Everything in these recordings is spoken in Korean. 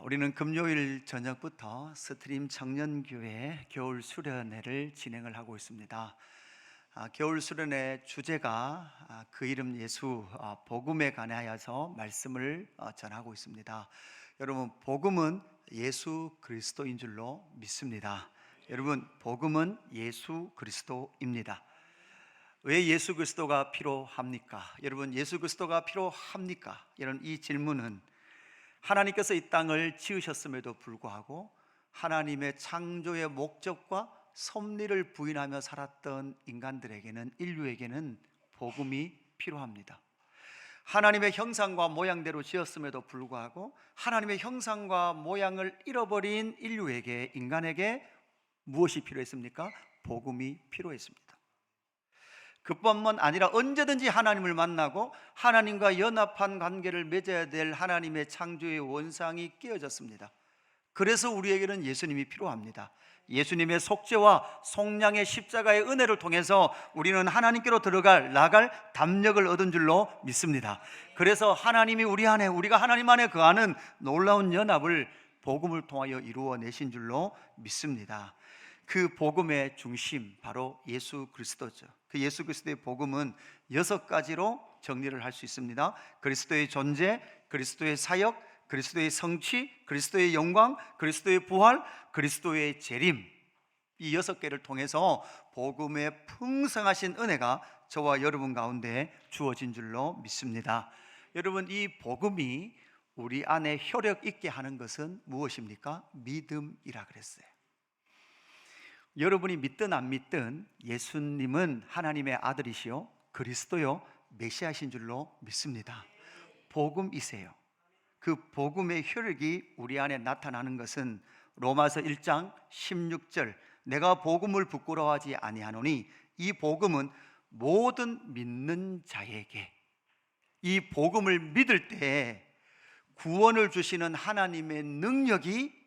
우리는 금요일 저녁부터 스트림 청년교회 겨울 수련회를 진행을 하고 있습니다. 겨울 수련회 주제가 그 이름 예수, 복음에 관하여서 말씀을 전하고 있습니다. 여러분, 복음은 예수 그리스도인 줄로 믿습니다. 여러분, 복음은 예수 그리스도입니다. 왜 예수 그리스도가 필요합니까? 여러분, 예수 그리스도가 필요합니까? 이런 이 질문은 하나님께서 이 땅을 지으셨음에도 불구하고 하나님의 창조의 목적과 섭리를 부인하며 살았던 인간들에게는, 인류에게는 복음이 필요합니다. 하나님의 형상과 모양대로 지었음에도 불구하고 하나님의 형상과 모양을 잃어버린 인류에게, 인간에게 무엇이 필요했습니까? 복음이 필요했습니다. 그뿐만 아니라 언제든지 하나님을 만나고 하나님과 연합한 관계를 맺어야 될 하나님의 창조의 원상이 깨어졌습니다. 그래서 우리에게는 예수님이 필요합니다. 예수님의 속죄와 속량의 십자가의 은혜를 통해서 우리는 하나님께로 나갈 담력을 얻은 줄로 믿습니다. 그래서 하나님이 우리 안에, 우리가 하나님 안에 거하는 놀라운 연합을 복음을 통하여 이루어내신 줄로 믿습니다. 그 복음의 중심, 바로 예수 그리스도죠. 그 예수 그리스도의 복음은 6가지로 정리를 할 수 있습니다. 그리스도의 존재, 그리스도의 사역, 그리스도의 성취, 그리스도의 영광, 그리스도의 부활, 그리스도의 재림, 이 6개를 통해서 복음의 풍성하신 은혜가 저와 여러분 가운데 주어진 줄로 믿습니다. 여러분, 이 복음이 우리 안에 효력 있게 하는 것은 무엇입니까? 믿음이라 그랬어요. 여러분이 믿든 안 믿든 예수님은 하나님의 아들이시요 그리스도요 메시아신 줄로 믿습니다. 복음이세요. 그 복음의 효력이 우리 안에 나타나는 것은 로마서 1장 16절, 내가 복음을 부끄러워하지 아니하노니 이 복음은 모든 믿는 자에게, 이 복음을 믿을 때 구원을 주시는 하나님의 능력이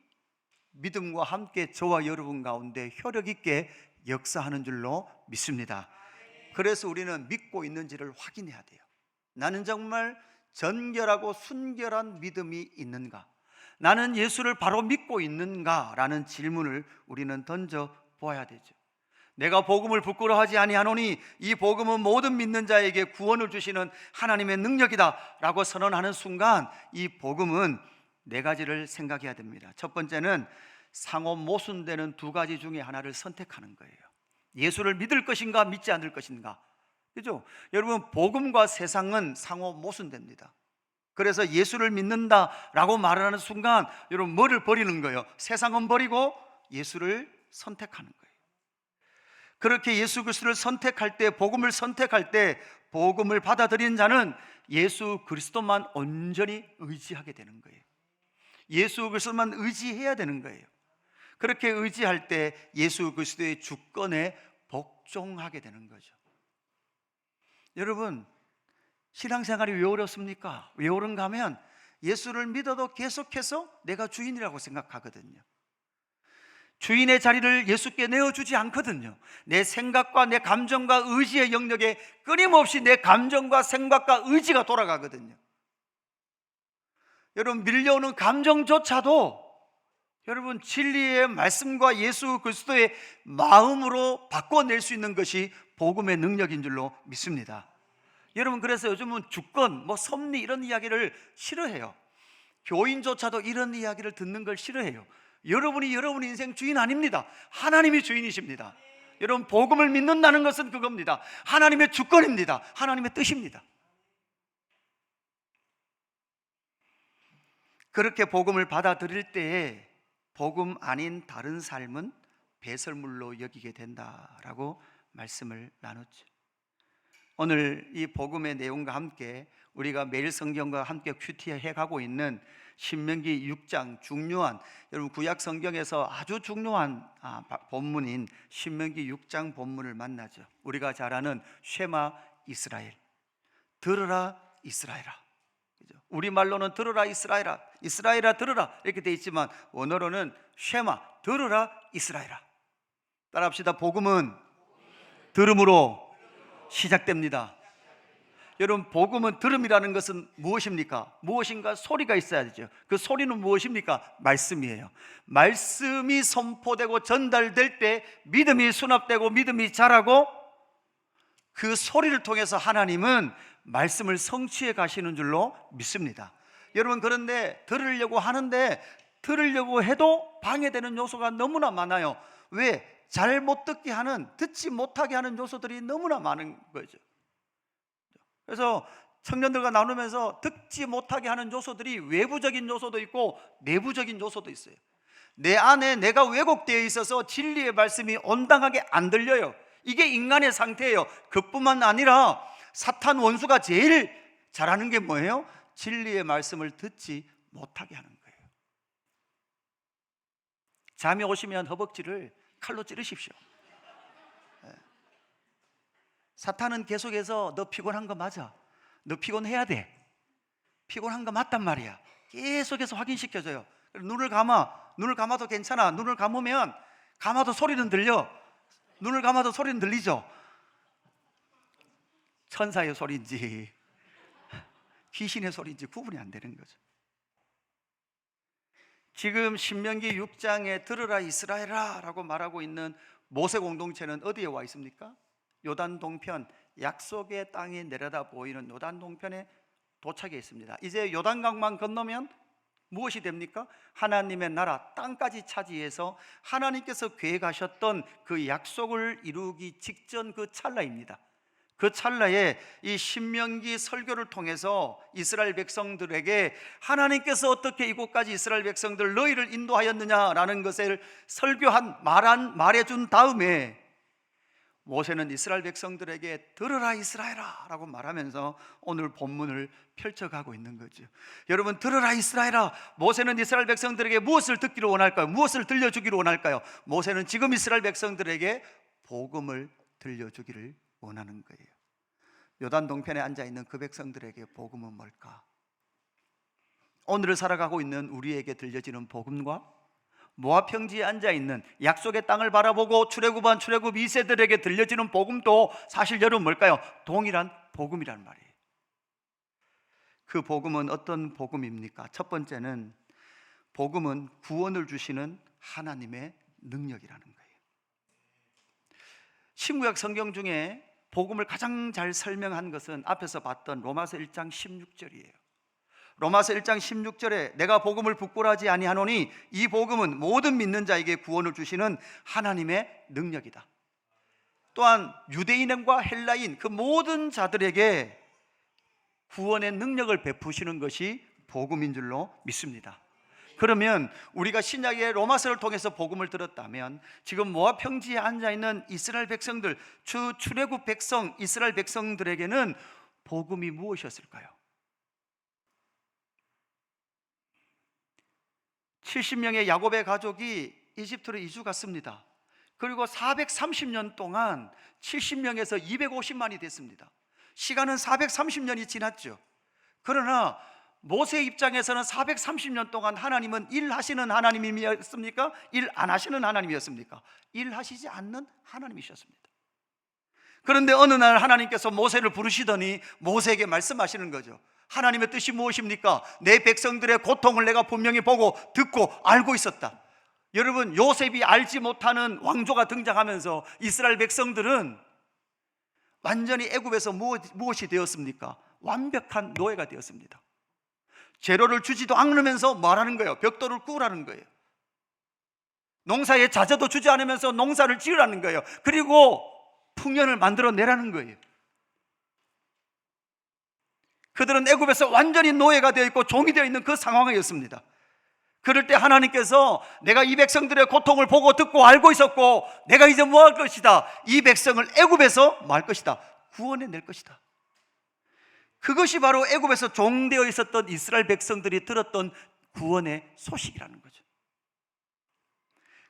믿음과 함께 저와 여러분 가운데 효력 있게 역사하는 줄로 믿습니다. 그래서 우리는 믿고 있는지를 확인해야 돼요. 나는 정말 전결하고 순결한 믿음이 있는가? 나는 예수를 바로 믿고 있는가? 라는 질문을 우리는 던져 보아야 되죠. 내가 복음을 부끄러워하지 아니하노니 이 복음은 모든 믿는 자에게 구원을 주시는 하나님의 능력이다 라고 선언하는 순간, 이 복음은 4가지를 생각해야 됩니다. 첫 번째는 상호 모순되는 2가지 중에 하나를 선택하는 거예요. 예수를 믿을 것인가 믿지 않을 것인가. 그죠? 여러분, 복음과 세상은 상호 모순됩니다. 그래서 예수를 믿는다라고 말하는 순간 여러분 뭐를 버리는 거예요? 세상은 버리고 예수를 선택하는 거예요. 그렇게 예수 그리스도를 선택할 때, 복음을 선택할 때, 복음을 받아들인 자는 예수 그리스도만 온전히 의지하게 되는 거예요. 예수 그리스도만 의지해야 되는 거예요. 그렇게 의지할 때 예수 그리스도의 주권에 복종하게 되는 거죠. 여러분, 신앙생활이 왜 어렵습니까? 왜 어른가 하면 예수를 믿어도 계속해서 내가 주인이라고 생각하거든요. 주인의 자리를 예수께 내어주지 않거든요. 내 생각과 내 감정과 의지의 영역에 끊임없이 내 감정과 생각과 의지가 돌아가거든요. 여러분, 밀려오는 감정조차도 여러분 진리의 말씀과 예수 그리스도의 마음으로 바꿔낼 수 있는 것이 복음의 능력인 줄로 믿습니다. 여러분, 그래서 요즘은 주권, 섭리 이런 이야기를 싫어해요. 교인조차도 이런 이야기를 듣는 걸 싫어해요. 여러분이 여러분 인생 주인 아닙니다. 하나님이 주인이십니다. 여러분, 복음을 믿는다는 것은 그겁니다. 하나님의 주권입니다. 하나님의 뜻입니다. 그렇게 복음을 받아들일 때에 복음 아닌 다른 삶은 배설물로 여기게 된다라고 말씀을 나눴죠. 오늘 이 복음의 내용과 함께 우리가 매일 성경과 함께 큐티해 가고 있는 신명기 6장, 중요한, 여러분 구약 성경에서 아주 중요한 본문인 신명기 6장 본문을 만나죠. 우리가 잘 아는 쉐마 이스라엘, 들으라 이스라엘아. 우리말로는 들으라 이스라엘아, 이스라엘아 들으라 이렇게 돼 있지만 원어로는 쉐마, 들으라 이스라엘아. 따라합시다. 복음은 들음으로 시작됩니다. 여러분, 복음은 들음이라는 것은 무엇입니까? 무엇인가 소리가 있어야 되죠. 그 소리는 무엇입니까? 말씀이에요. 말씀이 선포되고 전달될 때 믿음이 수납되고 믿음이 자라고, 그 소리를 통해서 하나님은 말씀을 성취해 가시는 줄로 믿습니다. 여러분, 그런데 들으려고 하는데, 들으려고 해도 방해되는 요소가 너무나 많아요. 왜? 잘 못 듣게 하는, 듣지 못하게 하는 요소들이 너무나 많은 거죠. 그래서 청년들과 나누면서 듣지 못하게 하는 요소들이 외부적인 요소도 있고 내부적인 요소도 있어요. 내 안에 내가 왜곡되어 있어서 진리의 말씀이 온당하게 안 들려요. 이게 인간의 상태예요. 그뿐만 아니라 사탄 원수가 제일 잘하는 게 뭐예요? 진리의 말씀을 듣지 못하게 하는 거예요. 잠이 오시면 허벅지를 칼로 찌르십시오. 사탄은 계속해서 너 피곤한 거 맞아, 너 피곤해야 돼, 피곤한 거 맞단 말이야, 계속해서 확인시켜줘요. 눈을 감아, 눈을 감아도 괜찮아. 눈을 감으면 감아도 소리는 들려. 눈을 감아도 소리는 들리죠. 천사의 소리인지 귀신의 소리인지 구분이 안 되는 거죠. 지금 신명기 6장에 들으라 이스라엘아 라고 말하고 있는 모세 공동체는 어디에 와 있습니까? 요단 동편, 약속의 땅이 내려다 보이는 요단 동편에 도착해 있습니다. 이제 요단강만 건너면 무엇이 됩니까? 하나님의 나라 땅까지 차지해서 하나님께서 계획하셨던 그 약속을 이루기 직전 그 찰나입니다. 그 찰나에 이 신명기 설교를 통해서 이스라엘 백성들에게 하나님께서 어떻게 이곳까지 이스라엘 백성들 너희를 인도하였느냐라는 것을 말해준 다음에 모세는 이스라엘 백성들에게 들으라 이스라엘아 라고 말하면서 오늘 본문을 펼쳐가고 있는 거죠. 여러분, 들으라 이스라엘아, 모세는 이스라엘 백성들에게 무엇을 듣기를 원할까요? 무엇을 들려주기를 원할까요? 모세는 지금 이스라엘 백성들에게 복음을 들려주기를 원하는 거예요. 요단 동편에 앉아있는 그 백성들에게 복음은 뭘까? 오늘을 살아가고 있는 우리에게 들려지는 복음과 모압 평지에 앉아있는 약속의 땅을 바라보고 출애굽한 출애굽 2세들에게 들려지는 복음도 사실 여러분 뭘까요? 동일한 복음이란 말이에요. 그 복음은 어떤 복음입니까? 첫 번째는 복음은 구원을 주시는 하나님의 능력이라는 거예요. 신구약 성경 중에 복음을 가장 잘 설명한 것은 앞에서 봤던 로마서 1장 16절이에요. 로마서 1장 16절에 내가 복음을 부끄러워하지 아니하노니 이 복음은 모든 믿는 자에게 구원을 주시는 하나님의 능력이다. 또한 유대인과 헬라인 그 모든 자들에게 구원의 능력을 베푸시는 것이 복음인 줄로 믿습니다. 그러면 우리가 신약의 로마서를 통해서 복음을 들었다면 지금 모압 평지에 앉아있는 이스라엘 백성들, 출애굽 백성 이스라엘 백성들에게는 복음이 무엇이었을까요? 70명의 야곱의 가족이 이집트로 이주 갔습니다. 그리고 430년 동안 70명에서 250만이 됐습니다. 시간은 430년이 지났죠. 그러나 모세 입장에서는 430년 동안 하나님은 일하시는 하나님이었습니까? 일 안 하시는 하나님이었습니까? 일하시지 않는 하나님이셨습니다. 그런데 어느 날 하나님께서 모세를 부르시더니 모세에게 말씀하시는 거죠. 하나님의 뜻이 무엇입니까? 내 백성들의 고통을 내가 분명히 보고 듣고 알고 있었다. 여러분, 요셉이 알지 못하는 왕조가 등장하면서 이스라엘 백성들은 완전히 애굽에서 무엇이 되었습니까? 완벽한 노예가 되었습니다. 재료를 주지도 않으면서 뭐라는 거예요? 벽돌을 구우라는 거예요. 농사에 자재도 주지 않으면서 농사를 지으라는 거예요. 그리고 풍년을 만들어내라는 거예요. 그들은 애굽에서 완전히 노예가 되어 있고 종이 되어 있는 그 상황이었습니다. 그럴 때 하나님께서 내가 이 백성들의 고통을 보고 듣고 알고 있었고 내가 이제 뭐 할 것이다? 이 백성을 애굽에서 뭐 할 것이다? 구원해낼 것이다. 그것이 바로 애굽에서 종되어 있었던 이스라엘 백성들이 들었던 구원의 소식이라는 거죠.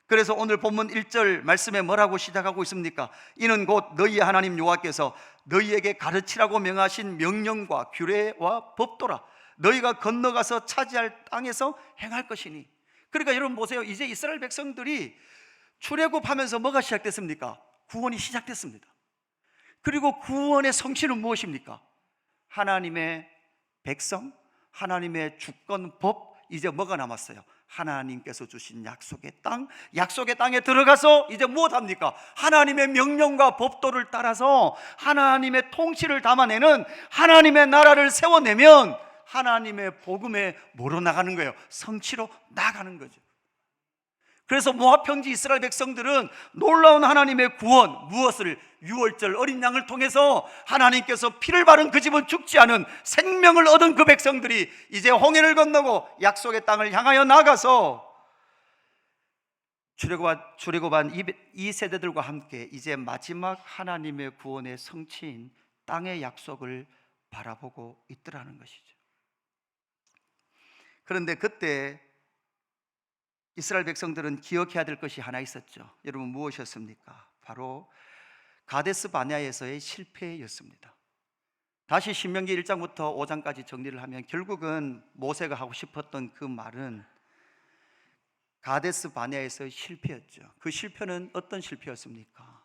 그래서 오늘 본문 1절 말씀에 뭐라고 시작하고 있습니까? 이는 곧 너희의 하나님 여호와께서 너희에게 가르치라고 명하신 명령과 규례와 법도라. 너희가 건너가서 차지할 땅에서 행할 것이니. 그러니까 여러분 보세요. 이제 이스라엘 백성들이 출애굽하면서 뭐가 시작됐습니까? 구원이 시작됐습니다. 그리고 구원의 성취는 무엇입니까? 하나님의 백성, 하나님의 주권 법, 이제 뭐가 남았어요? 하나님께서 주신 약속의 땅, 약속의 땅에 들어가서 이제 무엇합니까? 하나님의 명령과 법도를 따라서 하나님의 통치를 담아내는 하나님의 나라를 세워내면 하나님의 복음에 뭐로 나가는 거예요? 성취로 나가는 거죠. 그래서 모압 평지 이스라엘 백성들은 놀라운 하나님의 구원, 무엇을? 유월절 어린 양을 통해서 하나님께서 피를 바른 그 집은 죽지 않은 생명을 얻은 그 백성들이 이제 홍해를 건너고 약속의 땅을 향하여 나가서 출애굽한 이 세대들과 함께 이제 마지막 하나님의 구원의 성취인 땅의 약속을 바라보고 있더라는 것이죠. 그런데 그때 이스라엘 백성들은 기억해야 될 것이 하나 있었죠. 여러분, 무엇이었습니까? 바로 가데스 바네아에서의 실패였습니다. 다시 신명기 1장부터 5장까지 정리를 하면 결국은 모세가 하고 싶었던 그 말은 가데스 바네아에서의 실패였죠. 그 실패는 어떤 실패였습니까?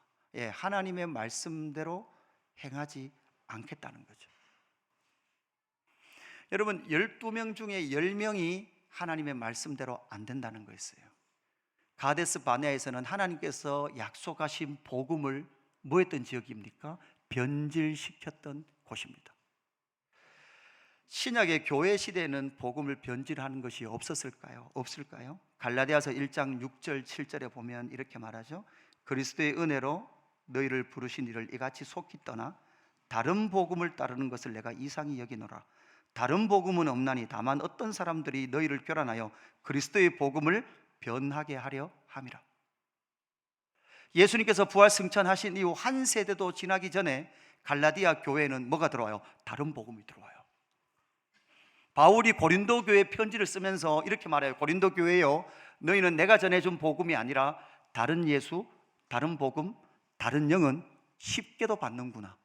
하나님의 말씀대로 행하지 않겠다는 거죠. 여러분, 12명 중에 10명이 하나님의 말씀대로 안 된다는 거였어요. 가데스 바네아에서는 하나님께서 약속하신 복음을 뭐 했던 지역입니까? 변질시켰던 곳입니다. 신약의 교회 시대에는 복음을 변질하는 것이 없었을까요? 없을까요? 갈라디아서 1장 6절 7절에 보면 이렇게 말하죠. 그리스도의 은혜로 너희를 부르신 이를 이같이 속히 떠나 다른 복음을 따르는 것을 내가 이상히 여기노라. 다른 복음은 없나니 다만 어떤 사람들이 너희를 교란하여 그리스도의 복음을 변하게 하려 함이라. 예수님께서 부활 승천하신 이후 한 세대도 지나기 전에 갈라디아 교회에는 뭐가 들어와요? 다른 복음이 들어와요. 바울이 고린도 교회 편지를 쓰면서 이렇게 말해요. 고린도 교회요, 너희는 내가 전해준 복음이 아니라 다른 예수, 다른 복음, 다른 영은 쉽게도 받는구나.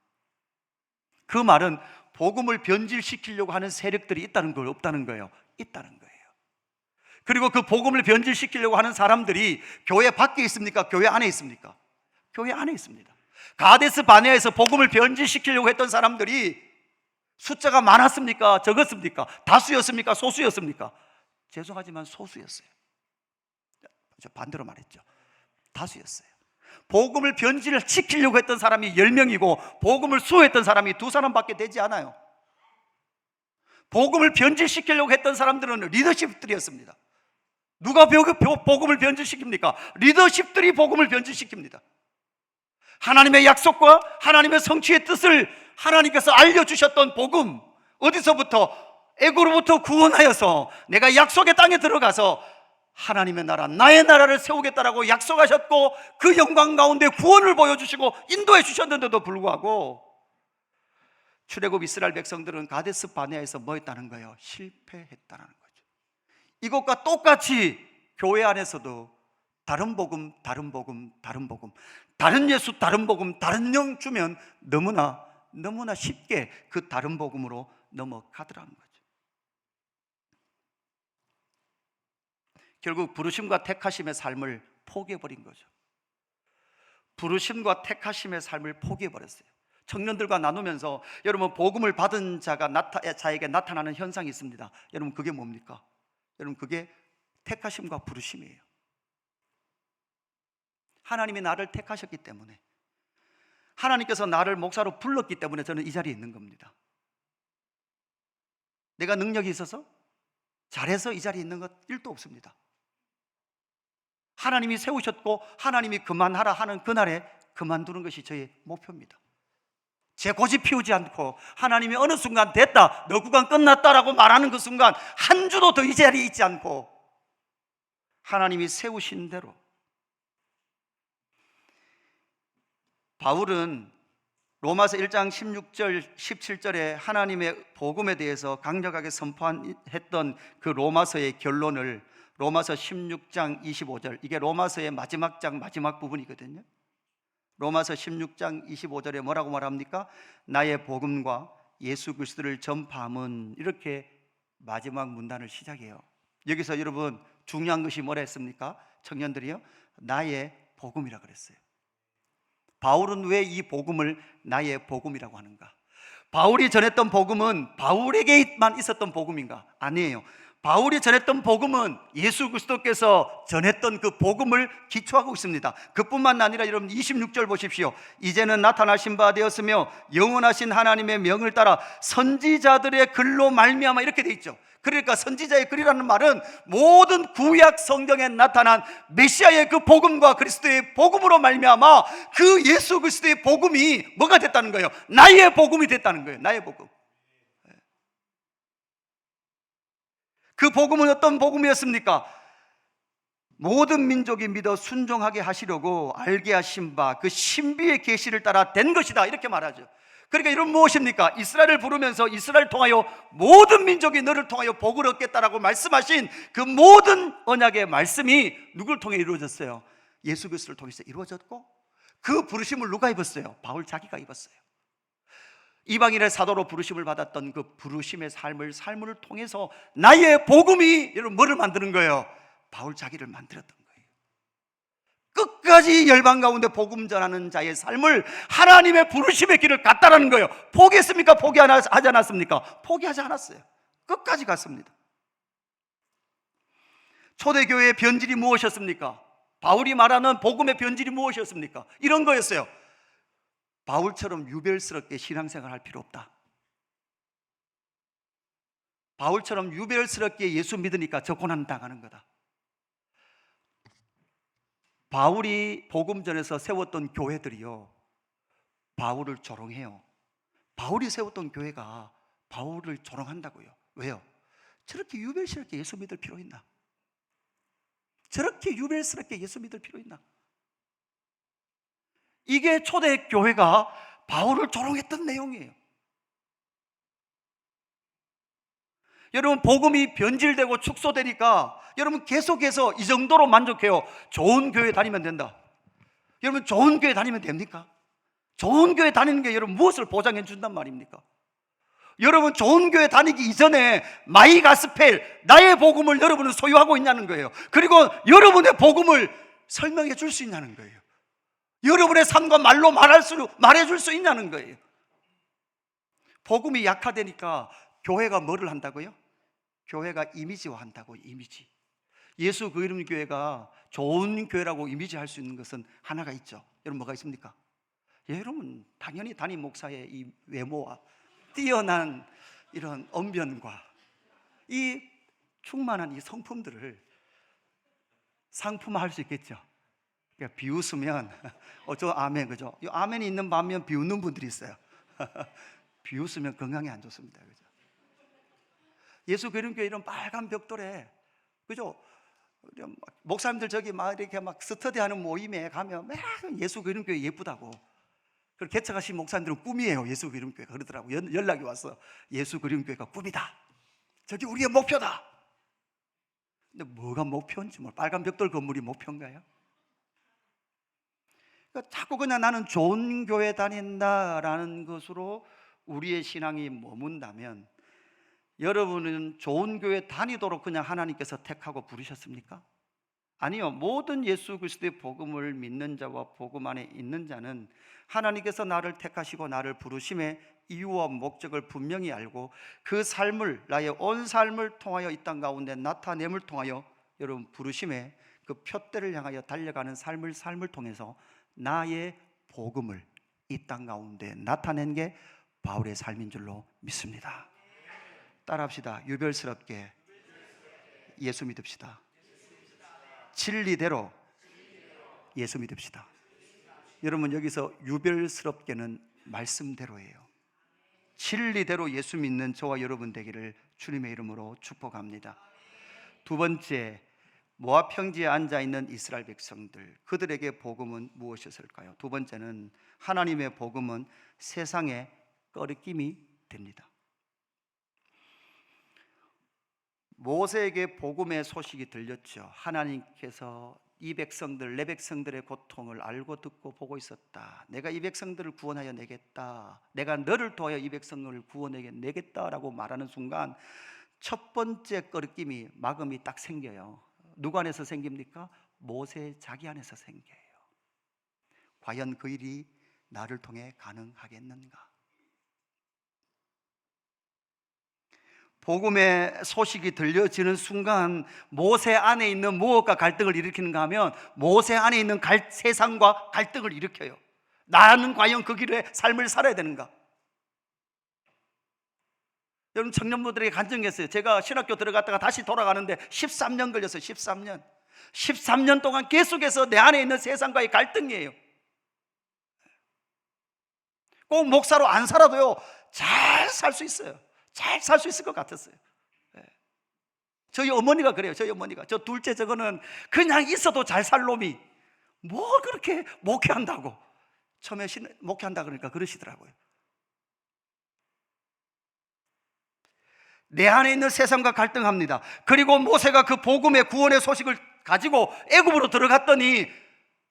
그 말은 복음을 변질시키려고 하는 세력들이 있다는 걸, 없다는 거예요? 있다는 거예요. 그리고 그 복음을 변질시키려고 하는 사람들이 교회 밖에 있습니까? 교회 안에 있습니까? 교회 안에 있습니다. 가데스 바네아에서 복음을 변질시키려고 했던 사람들이 숫자가 많았습니까? 적었습니까? 다수였습니까? 소수였습니까? 죄송하지만 소수였어요. 반대로 말했죠. 다수였어요. 복음을 변질시키려고 했던 사람이 10명이고 복음을 수호했던 사람이 2사람밖에 되지 않아요. 복음을 변질시키려고 했던 사람들은 리더십들이었습니다. 누가 복음을 변질시킵니까? 리더십들이 복음을 변질시킵니다. 하나님의 약속과 하나님의 성취의 뜻을 하나님께서 알려주셨던 복음, 어디서부터? 애고로부터 구원하여서 내가 약속의 땅에 들어가서 하나님의 나라, 나의 나라를 세우겠다라고 약속하셨고 그 영광 가운데 구원을 보여주시고 인도해 주셨는데도 불구하고 출애굽 이스라엘 백성들은 가데스 바네아에서 뭐 했다는 거예요? 실패했다는 거죠. 이것과 똑같이 교회 안에서도 다른 복음, 다른 복음, 다른 복음, 다른 예수, 다른 복음, 다른 영 주면 너무나 쉽게 그 다른 복음으로 넘어가더라는 거죠. 결국 부르심과 택하심의 삶을 포기해버린 거죠. 부르심과 택하심의 삶을 포기해버렸어요. 청년들과 나누면서 여러분, 복음을 받은 자에게 나타나는 현상이 있습니다. 여러분, 그게 뭡니까? 여러분, 그게 택하심과 부르심이에요. 하나님이 나를 택하셨기 때문에, 하나님께서 나를 목사로 불렀기 때문에 저는 이 자리에 있는 겁니다. 내가 능력이 있어서 잘해서 이 자리에 있는 것 1도 없습니다. 하나님이 세우셨고 하나님이 그만하라 하는 그날에 그만두는 것이 저의 목표입니다. 제 고집 피우지 않고 하나님이 어느 순간 됐다, 너 구간 끝났다라고 말하는 그 순간 한 주도 더 이 자리에 있지 않고 하나님이 세우신 대로. 바울은 로마서 1장 16절 17절에 하나님의 복음에 대해서 강력하게 선포했던 그 로마서의 결론을 로마서 16장 25절, 이게 로마서의 마지막 장 마지막 부분이거든요. 로마서 16장 25절에 뭐라고 말합니까? 나의 복음과 예수 그리스도를 전파함은, 이렇게 마지막 문단을 시작해요. 여기서 여러분 중요한 것이 뭐라 했습니까? 청년들이요, 나의 복음이라 그랬어요. 바울은 왜 이 복음을 나의 복음이라고 하는가? 바울이 전했던 복음은 바울에게만 있었던 복음인가? 아니에요. 바울이 전했던 복음은 예수 그리스도께서 전했던 그 복음을 기초하고 있습니다. 그뿐만 아니라 여러분 26절 보십시오. 이제는 나타나신 바 되었으며 영원하신 하나님의 명을 따라 선지자들의 글로 말미암아, 이렇게 돼 있죠. 그러니까 선지자의 글이라는 말은 모든 구약 성경에 나타난 메시아의 그 복음과 그리스도의 복음으로 말미암아 그 예수 그리스도의 복음이 뭐가 됐다는 거예요? 나의 복음이 됐다는 거예요. 나의 복음. 그 복음은 어떤 복음이었습니까? 모든 민족이 믿어 순종하게 하시려고 알게 하신 바 그 신비의 계시를 따라 된 것이다, 이렇게 말하죠. 그러니까 이런 무엇입니까? 이스라엘을 부르면서 이스라엘을 통하여 모든 민족이 너를 통하여 복을 얻겠다라고 말씀하신 그 모든 언약의 말씀이 누구를 통해 이루어졌어요? 예수 그리스도를 통해서 이루어졌고, 그 부르심을 누가 입었어요? 바울 자기가 입었어요. 이방인의 사도로 부르심을 받았던 그 부르심의 삶을 통해서 나의 복음이 여러분 뭐를 만드는 거예요? 바울 자기를 만들었던 거예요. 끝까지 열방 가운데 복음 전하는 자의 삶을 하나님의 부르심의 길을 갔다라는 거예요. 포기했습니까? 포기하지 않았습니까? 포기하지 않았어요. 끝까지 갔습니다. 초대교회의 변질이 무엇이었습니까? 바울이 말하는 복음의 변질이 무엇이었습니까? 이런 거였어요. 바울처럼 유별스럽게 신앙생활 할 필요 없다. 바울처럼 유별스럽게 예수 믿으니까 저 고난 당하는 거다. 바울이 복음 전에서 세웠던 교회들이요, 바울을 조롱해요. 바울이 세웠던 교회가 바울을 조롱한다고요. 왜요? 저렇게 유별스럽게 예수 믿을 필요 있나? 저렇게 유별스럽게 예수 믿을 필요 있나? 이게 초대교회가 바울을 조롱했던 내용이에요. 여러분, 복음이 변질되고 축소되니까 여러분 계속해서 이 정도로 만족해요. 좋은 교회 다니면 된다. 여러분, 좋은 교회 다니면 됩니까? 좋은 교회 다니는 게 여러분 무엇을 보장해 준단 말입니까? 여러분, 좋은 교회 다니기 이전에 마이 가스펠, 나의 복음을 여러분은 소유하고 있냐는 거예요. 그리고 여러분의 복음을 설명해 줄 수 있냐는 거예요. 여러분의 삶과 말로 말해줄 수 있냐는 거예요. 복음이 약화되니까 교회가 뭐를 한다고요? 교회가 이미지화한다고. 이미지. 예수 그 이름 교회가 좋은 교회라고 이미지할 수 있는 것은 하나가 있죠. 여러분, 뭐가 있습니까? 여러분, 당연히 담임 목사의 이 외모와 뛰어난 이런 언변과 이 충만한 이 성품들을 상품화할 수 있겠죠. 그러니까 비웃으면 저 아멘, 그죠? 이 아멘이 있는 반면 비웃는 분들이 있어요. 비웃으면 건강에 안 좋습니다, 그죠? 예수 그림교회 이런 빨간 벽돌에, 그죠? 목사님들 저기 막 이렇게 막 스터디하는 모임에 가면 막 예수 그림교회 예쁘다고. 그 개척하신 목사님들은 꿈이에요. 예수 그림교회가 그러더라고. 연락이 왔어. 예수 그림교회가 꿈이다. 저기 우리의 목표다. 근데 뭐가 목표인지 빨간 벽돌 건물이 목표인가요? 그러니까 자꾸 그냥 나는 좋은 교회 다닌다라는 것으로 우리의 신앙이 머문다면, 여러분은 좋은 교회 다니도록 그냥 하나님께서 택하고 부르셨습니까? 아니요. 모든 예수 그리스도의 복음을 믿는 자와 복음 안에 있는 자는 하나님께서 나를 택하시고 나를 부르심의 이유와 목적을 분명히 알고 그 삶을, 나의 온 삶을 통하여 이 땅 가운데 나타냄을 통하여 여러분 부르심의 그 표대를 향하여 달려가는 삶을 통해서 나의 복음을 이 땅 가운데 나타낸 게 바울의 삶인 줄로 믿습니다. 따라합시다. 유별스럽게 예수 믿읍시다. 진리대로 예수 믿읍시다. 여러분, 여기서 유별스럽게는 말씀대로예요. 진리대로 예수 믿는 저와 여러분 되기를 주님의 이름으로 축복합니다. 두 번째, 모압 평지에 앉아있는 이스라엘 백성들, 그들에게 복음은 무엇이었을까요? 두 번째는 하나님의 복음은 세상에 꺼리낌이 됩니다. 모세에게 복음의 소식이 들렸죠. 하나님께서 이 백성들, 내 백성들의 고통을 알고 듣고 보고 있었다. 내가 이 백성들을 구원하여 내겠다. 내가 너를 통하여 이 백성을 구원하여 내겠다라고 말하는 순간 첫 번째 꺼리낌이, 막음이 딱 생겨요. 누구 안에서 생깁니까? 모세 자기 안에서 생겨요. 과연 그 일이 나를 통해 가능하겠는가? 복음의 소식이 들려지는 순간 모세 안에 있는 무엇과 갈등을 일으키는가 하면 모세 안에 있는 세상과 갈등을 일으켜요. 나는 과연 그 길에 삶을 살아야 되는가? 여러분, 청년부들에게 간증했어요. 제가 신학교 들어갔다가 다시 돌아가는데 13년 걸렸어요. 13년 동안 계속해서 내 안에 있는 세상과의 갈등이에요. 꼭 목사로 안 살아도요, 잘 살 수 있어요. 잘 살 수 있을 것 같았어요. 저희 어머니가 그래요. 저희 어머니가, 저 둘째 저거는 그냥 있어도 잘 살 놈이 뭐 그렇게 목회한다고, 처음에 목회한다 그러니까 그러시더라고요. 내 안에 있는 세상과 갈등합니다. 그리고 모세가 그 복음의 구원의 소식을 가지고 애굽으로 들어갔더니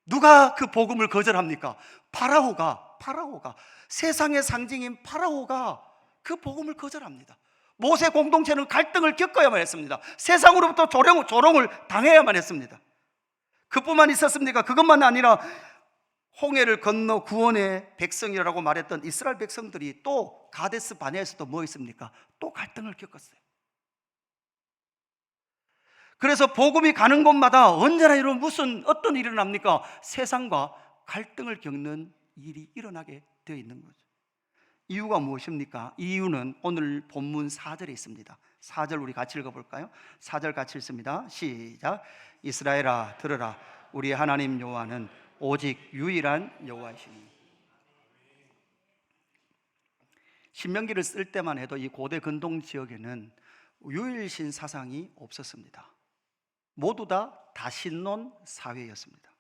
누가 그 복음을 거절합니까? 파라오가 세상의 상징인 파라오가 그 복음을 거절합니다. 모세 공동체는 갈등을 겪어야만 했습니다. 세상으로부터 조롱을 당해야만 했습니다. 그뿐만 있었습니까? 그것만 아니라 홍해를 건너 구원의 백성이라고 말했던 이스라엘 백성들이 또 가데스 바네에서도 뭐 있습니까? 또 갈등을 겪었어요. 그래서 복음이 가는 곳마다 언제나 이런 어떤 일이 일어납니까? 세상과 갈등을 겪는 일이 일어나게 되어 있는 거죠. 이유가 무엇입니까? 이유는 오늘 본문 4절에 있습니다. 4절 우리 같이 읽어볼까요? 4절 같이 읽습니다. 시작. 이스라엘아 들으라, 우리 하나님 여호와는 오직 유일한 여호와이시니. 신명기를 쓸 때만 해도 이 고대 근동 지역에는 유일신 사상이 없었습니다. 모두 다 다신론 사회였습니다.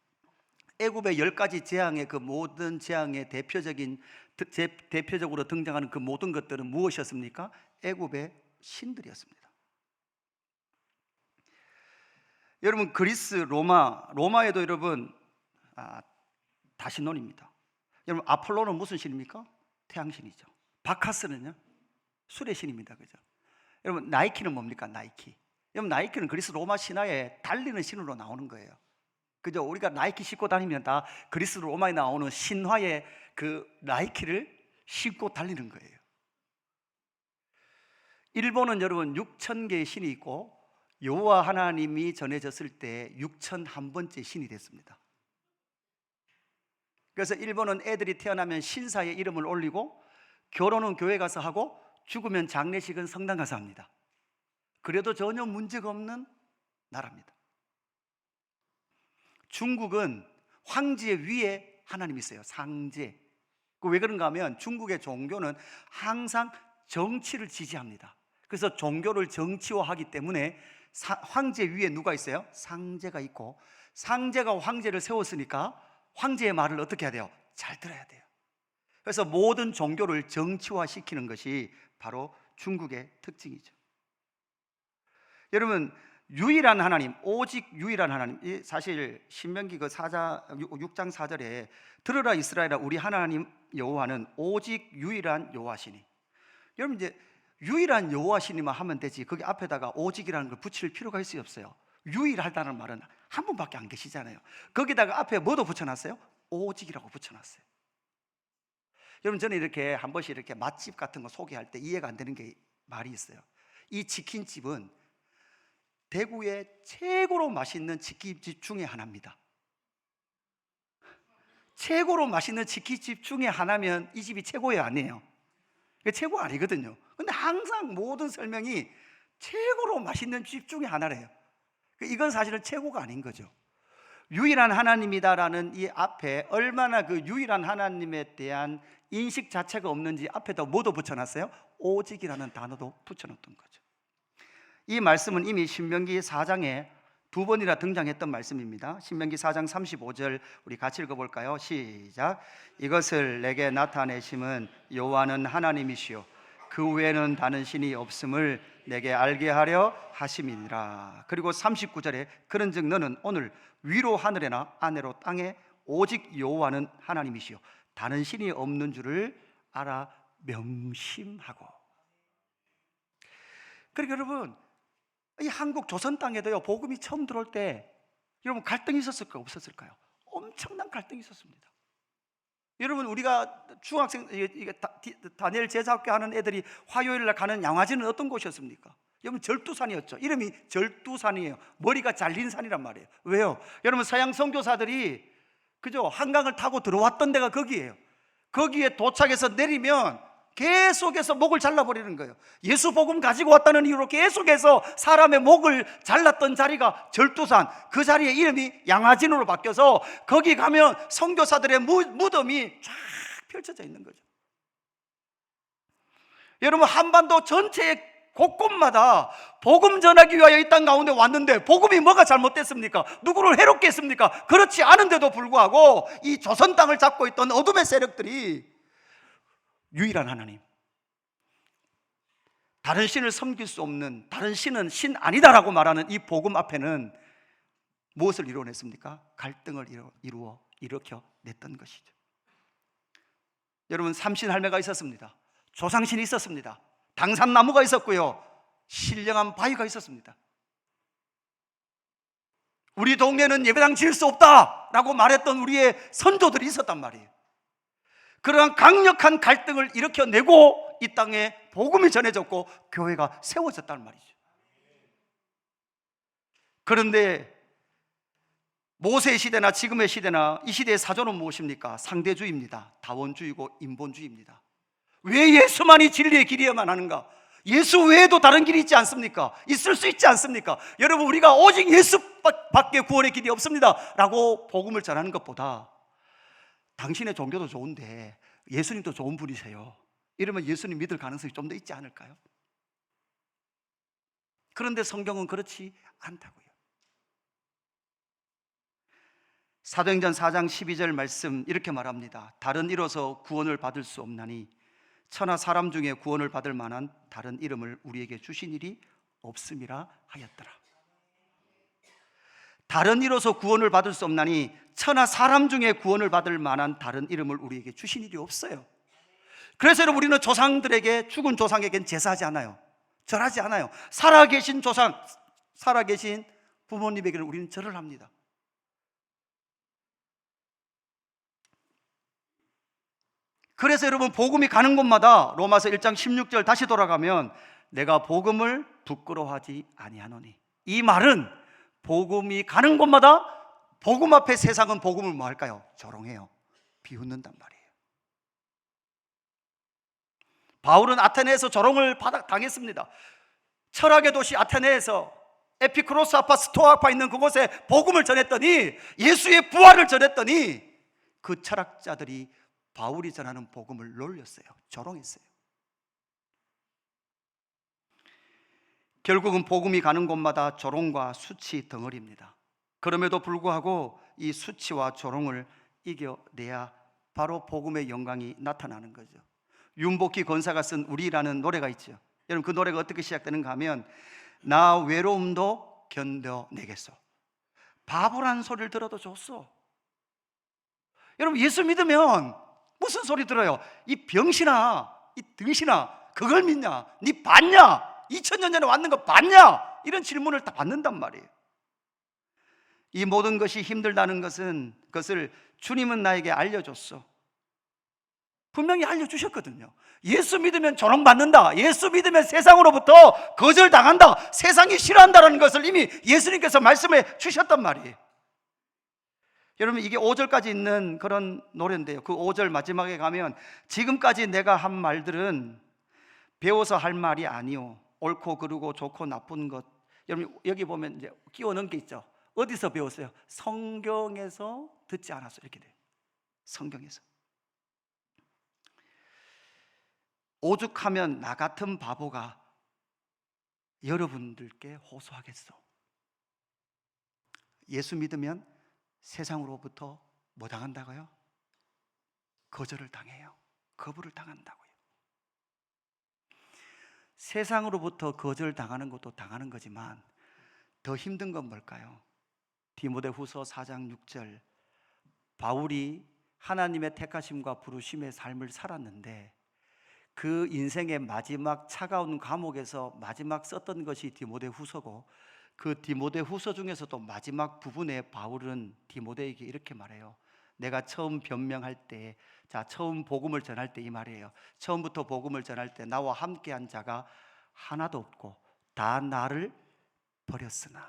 애굽의 10가지 재앙의 그 모든 재앙의 대표적으로 등장하는 그 모든 것들은 무엇이었습니까? 애굽의 신들이었습니다. 여러분, 그리스, 로마에도 여러분 다신론입니다. 여러분, 아폴로는 무슨 신입니까? 태양신이죠. 바카스는요? 술의 신입니다. 그죠? 여러분, 나이키는 뭡니까? 여러분, 나이키는 그리스 로마 신화에 달리는 신으로 나오는 거예요. 그죠? 우리가 나이키 신고 다니면 다 그리스 로마에 나오는 신화의 그 나이키를 신고 달리는 거예요. 일본은 여러분 6,000개의 신이 있고 여호와 하나님이 전해졌을 때 6,001번째 신이 됐습니다. 그래서 일본은 애들이 태어나면 신사에 이름을 올리고 결혼은 교회 가서 하고 죽으면 장례식은 성당 가서 합니다. 그래도 전혀 문제가 없는 나라입니다. 중국은 황제 위에 하나님이 있어요. 상제. 왜 그런가 하면 중국의 종교는 항상 정치를 지지합니다. 그래서 종교를 정치화하기 때문에 황제 위에 누가 있어요? 상제가 있고, 상제가 황제를 세웠으니까 황제의 말을 어떻게 해야 돼요? 잘 들어야 돼요. 그래서 모든 종교를 정치화시키는 것이 바로 중국의 특징이죠. 여러분, 유일한 하나님, 오직 유일한 하나님, 사실 신명기 그 6장 4절에 들으라 이스라엘아, 우리 하나님 여호와는 오직 유일한 여호와시니. 여러분, 이제 유일한 여호와시니만 하면 되지 거기 앞에다가 오직이라는 걸 붙일 필요가 있어요, 없어요? 유일하다는 말은 한 분밖에 안 계시잖아요. 거기다가 앞에 뭐도 붙여놨어요? 오직이라고 붙여놨어요. 여러분, 저는 이렇게 한 번씩 이렇게 맛집 같은 거 소개할 때 이해가 안 되는 게 말이 있어요. 이 치킨집은 대구의 최고로 맛있는 치킨집 중에 하나입니다. 최고로 맛있는 치킨집 중에 하나면 이 집이 최고예요, 아니에요? 최고 아니거든요. 근데 항상 모든 설명이 최고로 맛있는 집 중에 하나래요. 이건 사실은 최고가 아닌 거죠. 유일한 하나님이다라는 이 앞에 얼마나 그 유일한 하나님에 대한 인식 자체가 없는지 앞에다 뭐도 붙여놨어요? 오직이라는 단어도 붙여놨던 거죠. 이 말씀은 이미 신명기 4장에 두 번이나 등장했던 말씀입니다. 신명기 4장 35절 우리 같이 읽어볼까요? 시작. 이것을 내게 나타내심은 여호와는 하나님이시요 그 외에는 다른 신이 없음을 내게 알게 하려 하심이니라. 그리고 39절에 그런즉 너는 오늘 위로 하늘에나 아래로 땅에 오직 여호와는 하나님이시요 다른 신이 없는 줄을 알아 명심하고. 그러니까 여러분, 이 한국 조선 땅에도요, 복음이 처음 들어올 때 여러분 갈등이 있었을까요? 없었을까요? 엄청난 갈등이 있었습니다. 여러분, 우리가 중학생 다니엘 제자학교 하는 애들이 화요일 날 가는 양화진은 어떤 곳이었습니까? 여러분, 절두산이었죠. 이름이 절두산이에요. 머리가 잘린 산이란 말이에요. 왜요? 여러분, 서양 선교사들이 그죠? 한강을 타고 들어왔던 데가 거기예요. 거기에 도착해서 내리면 계속해서 목을 잘라버리는 거예요. 예수 복음 가지고 왔다는 이유로 계속해서 사람의 목을 잘랐던 자리가 절두산, 그 자리의 이름이 양화진으로 바뀌어서 거기 가면 선교사들의 무덤이 쫙 펼쳐져 있는 거죠. 여러분, 한반도 전체의 곳곳마다 복음 전하기 위하여 이 땅 가운데 왔는데 복음이 뭐가 잘못됐습니까? 누구를 해롭게 했습니까? 그렇지 않은데도 불구하고 이 조선 땅을 잡고 있던 어둠의 세력들이 유일한 하나님, 다른 신을 섬길 수 없는, 다른 신은 신 아니다라고 말하는 이 복음 앞에는 무엇을 이루어냈습니까? 갈등을 일으켜냈던 것이죠. 여러분, 삼신할매가 있었습니다. 조상신이 있었습니다. 당산나무가 있었고요, 신령한 바위가 있었습니다. 우리 동네는 예배당 지을 수 없다라고 말했던 우리의 선조들이 있었단 말이에요. 그러한 강력한 갈등을 일으켜내고 이 땅에 복음이 전해졌고 교회가 세워졌단 말이죠. 그런데 모세의 시대나 지금의 시대나 이 시대의 사조는 무엇입니까? 상대주의입니다. 다원주의고 인본주의입니다. 왜 예수만이 진리의 길이어야만 하는가? 예수 외에도 다른 길이 있지 않습니까? 있을 수 있지 않습니까? 여러분, 우리가 오직 예수밖에 구원의 길이 없습니다 라고 복음을 전하는 것보다 당신의 종교도 좋은데 예수님도 좋은 분이세요, 이러면 예수님 믿을 가능성이 좀 더 있지 않을까요? 그런데 성경은 그렇지 않다고요. 사도행전 4장 12절 말씀 이렇게 말합니다. 다른 이로서 구원을 받을 수 없나니 천하 사람 중에 구원을 받을 만한 다른 이름을 우리에게 주신 일이 없음이라 하였더라. 다른 이로서 구원을 받을 수 없나니 천하 사람 중에 구원을 받을 만한 다른 이름을 우리에게 주신 일이 없어요. 그래서 여러분, 우리는 조상들에게, 죽은 조상에겐 제사하지 않아요. 절하지 않아요. 살아계신 조상, 살아계신 부모님에게는 우리는 절을 합니다. 그래서 여러분, 복음이 가는 곳마다 로마서 1장 16절 다시 돌아가면 내가 복음을 부끄러워하지 아니하노니, 이 말은 복음이 가는 곳마다 복음 앞에 세상은 복음을 뭐 할까요? 조롱해요. 비웃는단 말이에요. 바울은 아테네에서 조롱을 당했습니다. 철학의 도시 아테네에서 에피크로스 아파 스토아 아파 있는 그곳에 복음을 전했더니, 예수의 부활을 전했더니 그 철학자들이 바울이 전하는 복음을 놀렸어요. 조롱했어요. 결국은 복음이 가는 곳마다 조롱과 수치 덩어리입니다. 그럼에도 불구하고 이 수치와 조롱을 이겨내야 바로 복음의 영광이 나타나는 거죠. 윤복희 권사가 쓴 우리라는 노래가 있죠. 여러분, 그 노래가 어떻게 시작되는가 하면 나 외로움도 견뎌내겠소. 바보라는 소리를 들어도 좋소. 여러분, 예수 믿으면 무슨 소리 들어요? 이 병신아, 이 등신아, 그걸 믿냐? 니 봤냐? 2000년 전에 왔는 거 봤냐? 이런 질문을 다 받는단 말이에요. 이 모든 것이 힘들다는 것을 주님은 나에게 알려줬어. 분명히 알려주셨거든요. 예수 믿으면 조롱받는다, 예수 믿으면 세상으로부터 거절당한다, 세상이 싫어한다는 것을 이미 예수님께서 말씀해 주셨단 말이에요. 여러분, 이게 5절까지 있는 그런 노래인데요, 그 5절 마지막에 가면 지금까지 내가 한 말들은 배워서 할 말이 아니오. 옳고 그르고 좋고 나쁜 것. 여러분, 여기 보면 이제 끼워 넣은 게 있죠. 어디서 배웠어요? 성경에서 듣지 않았어요. 이렇게 돼요. 성경에서. 오죽하면 나 같은 바보가 여러분들께 호소하겠어. 예수 믿으면 세상으로부터 뭐 당한다고요? 거절을 당해요. 거부를 당한다고요. 세상으로부터 거절당하는 것도 당하는 거지만 더 힘든 건 뭘까요? 디모데후서 4장 6절, 바울이 하나님의 택하심과 부르심의 삶을 살았는데 그 인생의 마지막 차가운 감옥에서 마지막 썼던 것이 디모데후서고, 그 디모데후서 중에서도 마지막 부분에 바울은 디모데에게 이렇게 말해요. 내가 처음 변명할 때, 자, 처음 복음을 전할 때 이 말이에요. 처음부터 복음을 전할 때 나와 함께한 자가 하나도 없고 다 나를 버렸으나.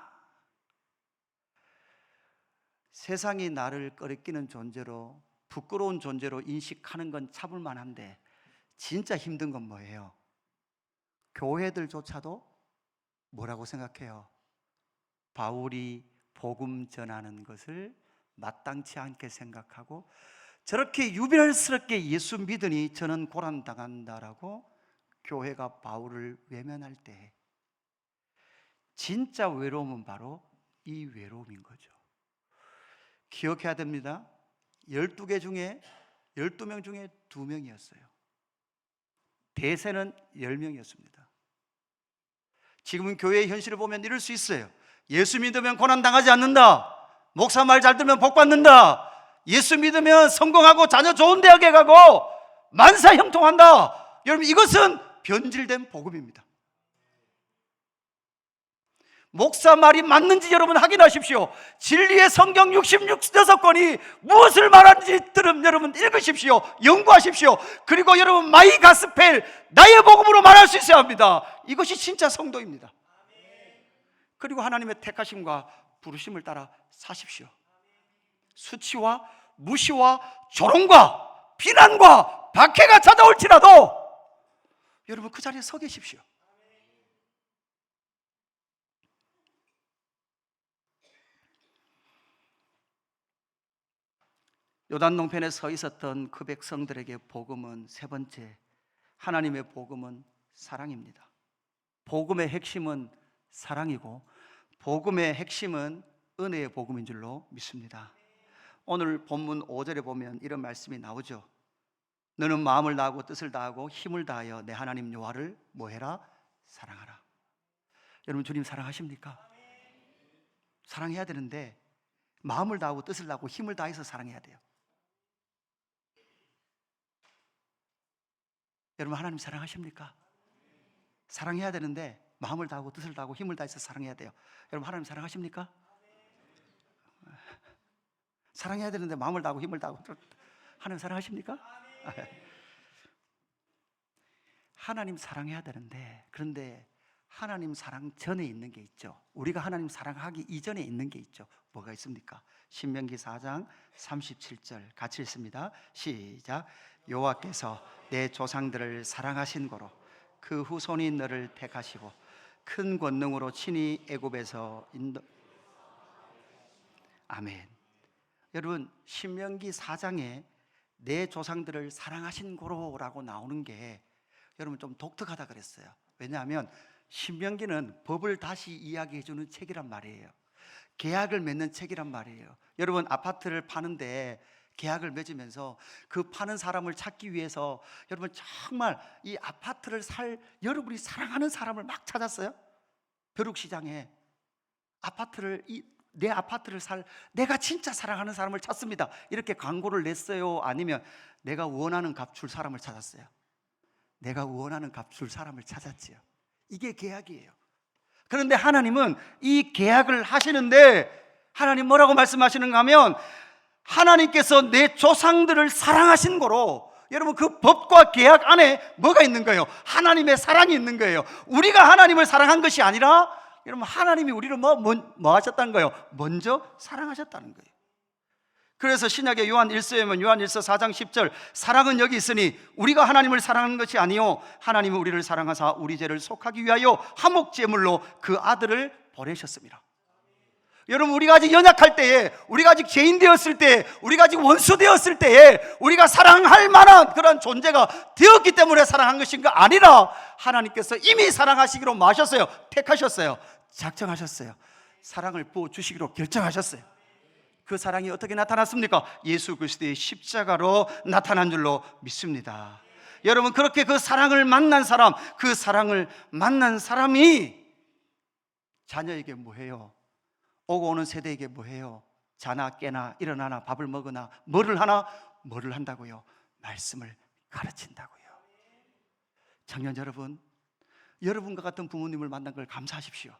세상이 나를 꺼리끼는 존재로, 부끄러운 존재로 인식하는 건 참을 만한데 진짜 힘든 건 뭐예요? 교회들조차도 뭐라고 생각해요? 바울이 복음 전하는 것을 마땅치 않게 생각하고 저렇게 유별스럽게 예수 믿으니 저는 고난당한다라고 교회가 바울을 외면할 때 진짜 외로움은 바로 이 외로움인 거죠. 기억해야 됩니다. 12개 중에 12명 중에 2명이었어요. 대세는 10명이었습니다. 지금은 교회의 현실을 보면 이럴 수 있어요. 예수 믿으면 고난당하지 않는다. 목사 말 잘 들으면 복 받는다. 예수 믿으면 성공하고 자녀 좋은 대학에 가고 만사 형통한다. 여러분, 이것은 변질된 복음입니다. 목사 말이 맞는지 여러분 확인하십시오. 진리의 성경 66권이 무엇을 말하는지 여러분 읽으십시오. 연구하십시오. 그리고 여러분 마이 가스펠, 나의 복음으로 말할 수 있어야 합니다. 이것이 진짜 성도입니다. 그리고 하나님의 택하심과 부르심을 따라 사십시오. 수치와 무시와 조롱과 비난과 박해가 찾아올지라도 여러분 그 자리에 서 계십시오. 요단 동편에 서 있었던 그 백성들에게 복음은 세 번째, 하나님의 복음은 사랑입니다. 복음의 핵심은 사랑이고 복음의 핵심은 은혜의 복음인 줄로 믿습니다. 오늘 본문 5절에 보면 이런 말씀이 나오죠. 너는 마음을 다하고 뜻을 다하고 힘을 다하여 내 하나님 여호와를 뭐해라? 사랑하라. 여러분 주님 사랑하십니까? 사랑해야 되는데 마음을 다하고 뜻을 다하고 힘을 다해서 사랑해야 돼요. 여러분 하나님 사랑하십니까? 사랑해야 되는데 마음을 다하고 뜻을 다하고 힘을 다해서 사랑해야 돼요. 여러분 하나님 사랑하십니까? 사랑해야 되는데 마음을 다하고 힘을 다하고 하나님 사랑하십니까? 하나님 사랑해야 되는데 그런데 하나님 사랑 전에 있는 게 있죠. 우리가 하나님 사랑하기 이전에 있는 게 있죠. 뭐가 있습니까? 신명기 4장 37절 같이 읽습니다. 시작. 여호와께서 내 조상들을 사랑하신 거로 그 후손이 너를 택하시고 큰 권능으로 친히 애굽에서 인도. 아멘. 여러분 신명기 4장에 내 조상들을 사랑하신 거로라고 나오는 게 여러분 좀 독특하다 그랬어요. 왜냐하면 신명기는 법을 다시 이야기해 주는 책이란 말이에요. 계약을 맺는 책이란 말이에요. 여러분 아파트를 파는데 계약을 맺으면서 그 파는 사람을 찾기 위해서 여러분 정말 이 아파트를 살 여러분이 사랑하는 사람을 막 찾았어요. 벼룩시장에 내 아파트를 살 내가 진짜 사랑하는 사람을 찾습니다. 이렇게 광고를 냈어요? 아니면 내가 원하는 값 줄 사람을 찾았어요? 내가 원하는 값 줄 사람을 찾았지요. 이게 계약이에요. 그런데 하나님은 이 계약을 하시는데 하나님 뭐라고 말씀하시는가 하면 하나님께서 내 조상들을 사랑하신 거로 여러분 그 법과 계약 안에 뭐가 있는 거예요? 하나님의 사랑이 있는 거예요. 우리가 하나님을 사랑한 것이 아니라 여러분 하나님이 우리를 뭐 하셨다는 거예요? 먼저 사랑하셨다는 거예요. 그래서 신약의 요한 1서에 보면 요한 1서 4장 10절 사랑은 여기 있으니 우리가 하나님을 사랑하는 것이 아니요 하나님은 우리를 사랑하사 우리 죄를 속하기 위하여 화목제물로 그 아들을 보내셨습니다. 여러분 우리가 아직 연약할 때에 우리가 아직 죄인 되었을 때 우리가 아직 원수 되었을 때에 우리가 사랑할 만한 그런 존재가 되었기 때문에 사랑한 것인가 아니라 하나님께서 이미 사랑하시기로 마셨어요. 택하셨어요. 작정하셨어요. 사랑을 부어주시기로 결정하셨어요. 그 사랑이 어떻게 나타났습니까? 예수 그리스도의 십자가로 나타난 줄로 믿습니다. 여러분 그렇게 그 사랑을 만난 사람, 그 사랑을 만난 사람이 자녀에게 뭐해요? 오고 오는 세대에게 뭐해요? 자나 깨나 일어나나 밥을 먹으나 뭐를 하나? 뭐를 한다고요? 말씀을 가르친다고요. 청년 여러분, 여러분과 같은 부모님을 만난 걸 감사하십시오.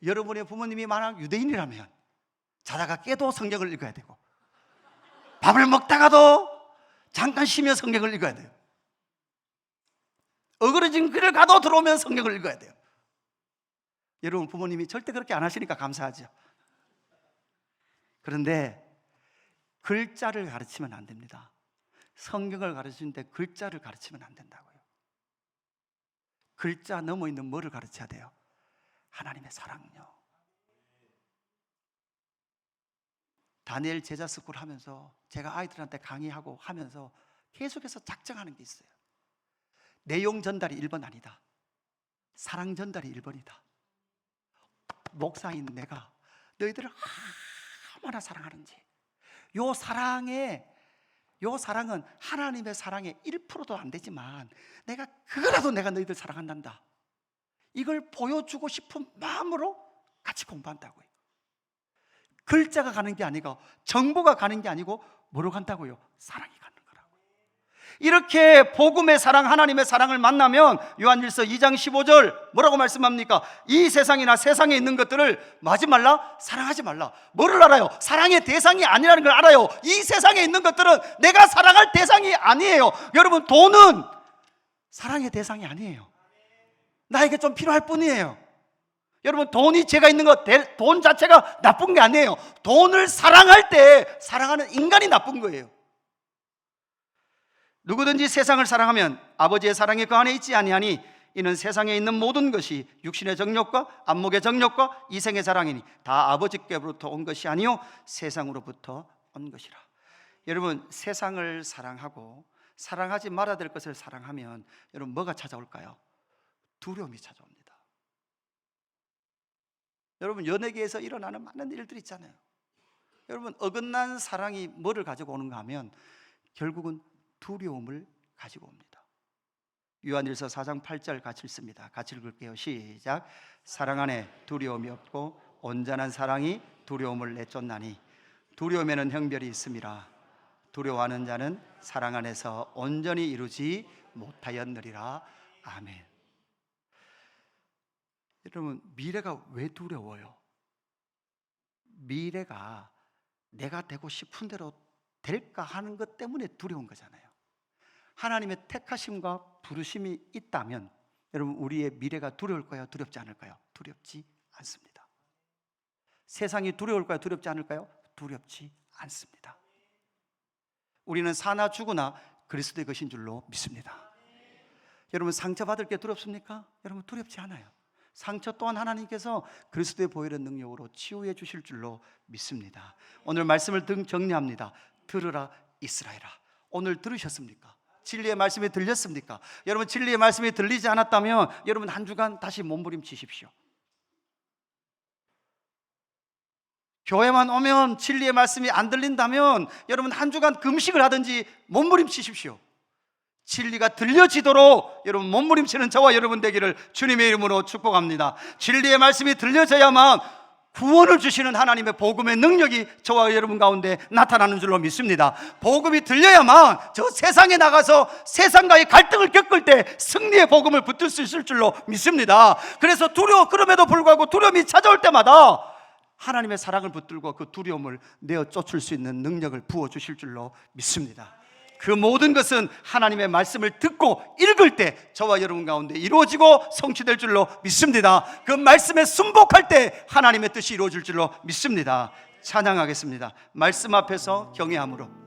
여러분의 부모님이 만약 유대인이라면 자다가 깨도 성경을 읽어야 되고 밥을 먹다가도 잠깐 쉬며 성경을 읽어야 돼요. 어그러진 길을 가도 들어오면 성경을 읽어야 돼요. 여러분, 부모님이 절대 그렇게 안 하시니까 감사하죠. 그런데 글자를 가르치면 안 됩니다. 성경을 가르치는데 글자를 가르치면 안 된다고요. 글자 넘어 있는 뭐를 가르쳐야 돼요? 하나님의 사랑요. 다니엘 제자 스쿨 하면서 제가 아이들한테 강의하고 하면서 계속해서 작정하는 게 있어요. 내용 전달이 1번 아니다. 사랑 전달이 1번이다. 목사인 내가 너희들을 얼마나 사랑하는지, 요 사랑은 하나님의 사랑의 1%도 안 되지만 내가 그거라도 내가 너희들 사랑한단다, 이걸 보여주고 싶은 마음으로 같이 공부한다고요. 글자가 가는 게 아니고, 정보가 가는 게 아니고 뭐로 간다고요? 사랑이 가는 거라고요. 이렇게 복음의 사랑, 하나님의 사랑을 만나면 요한일서 2장 15절 뭐라고 말씀합니까? 이 세상이나 세상에 있는 것들을 뭐하지 말라? 사랑하지 말라. 뭐를 알아요? 사랑의 대상이 아니라는 걸 알아요. 이 세상에 있는 것들은 내가 사랑할 대상이 아니에요. 여러분, 돈은 사랑의 대상이 아니에요. 나에게 좀 필요할 뿐이에요. 여러분, 돈이 제가 있는 것, 돈 자체가 나쁜 게 아니에요. 돈을 사랑할 때 사랑하는 인간이 나쁜 거예요. 누구든지 세상을 사랑하면 아버지의 사랑이 그 안에 있지 아니하니 이는 세상에 있는 모든 것이 육신의 정욕과 안목의 정욕과 이생의 사랑이니 다 아버지께로부터 온 것이 아니요 세상으로부터 온 것이라. 여러분, 세상을 사랑하고 사랑하지 말아야 될 것을 사랑하면 여러분 뭐가 찾아올까요? 두려움이 찾아옵니다. 여러분, 연예계에서 일어나는 많은 일들이 있잖아요. 여러분, 어긋난 사랑이 뭐를 가지고 오는가 하면 결국은 두려움을 가지고 옵니다. 요한일서 4장 8절 같이 읽습니다. 같이 읽을게요. 시작. 사랑 안에 두려움이 없고 온전한 사랑이 두려움을 내쫓나니 두려움에는 형별이 있음이라. 두려워하는 자는 사랑 안에서 온전히 이루지 못하였느니라. 아멘. 여러분, 미래가 왜 두려워요? 미래가 내가 되고 싶은 대로 될까 하는 것 때문에 두려운 거잖아요. 하나님의 택하심과 부르심이 있다면 여러분, 우리의 미래가 두려울까요? 두렵지 않을까요? 두렵지 않습니다. 세상이 두려울까요? 두렵지 않을까요? 두렵지 않습니다. 우리는 사나 죽으나 그리스도의 것인 줄로 믿습니다. 여러분, 상처받을 게 두렵습니까? 여러분, 두렵지 않아요. 상처 또한 하나님께서 그리스도의 보혈의 능력으로 치유해 주실 줄로 믿습니다. 오늘 말씀을 정리합니다. 들으라 이스라엘아. 오늘 들으셨습니까? 진리의 말씀이 들렸습니까? 여러분, 진리의 말씀이 들리지 않았다면 여러분 한 주간 다시 몸부림치십시오. 교회만 오면 진리의 말씀이 안 들린다면 여러분 한 주간 금식을 하든지 몸부림치십시오. 진리가 들려지도록 여러분 몸부림치는 저와 여러분 되기를 주님의 이름으로 축복합니다. 진리의 말씀이 들려져야만 구원을 주시는 하나님의 복음의 능력이 저와 여러분 가운데 나타나는 줄로 믿습니다. 복음이 들려야만 저 세상에 나가서 세상과의 갈등을 겪을 때 승리의 복음을 붙들 수 있을 줄로 믿습니다. 그래서 그럼에도 불구하고 두려움이 찾아올 때마다 하나님의 사랑을 붙들고 그 두려움을 내어 쫓을 수 있는 능력을 부어주실 줄로 믿습니다. 그 모든 것은 하나님의 말씀을 듣고 읽을 때 저와 여러분 가운데 이루어지고 성취될 줄로 믿습니다. 그 말씀에 순복할 때 하나님의 뜻이 이루어질 줄로 믿습니다. 찬양하겠습니다. 말씀 앞에서 경외함으로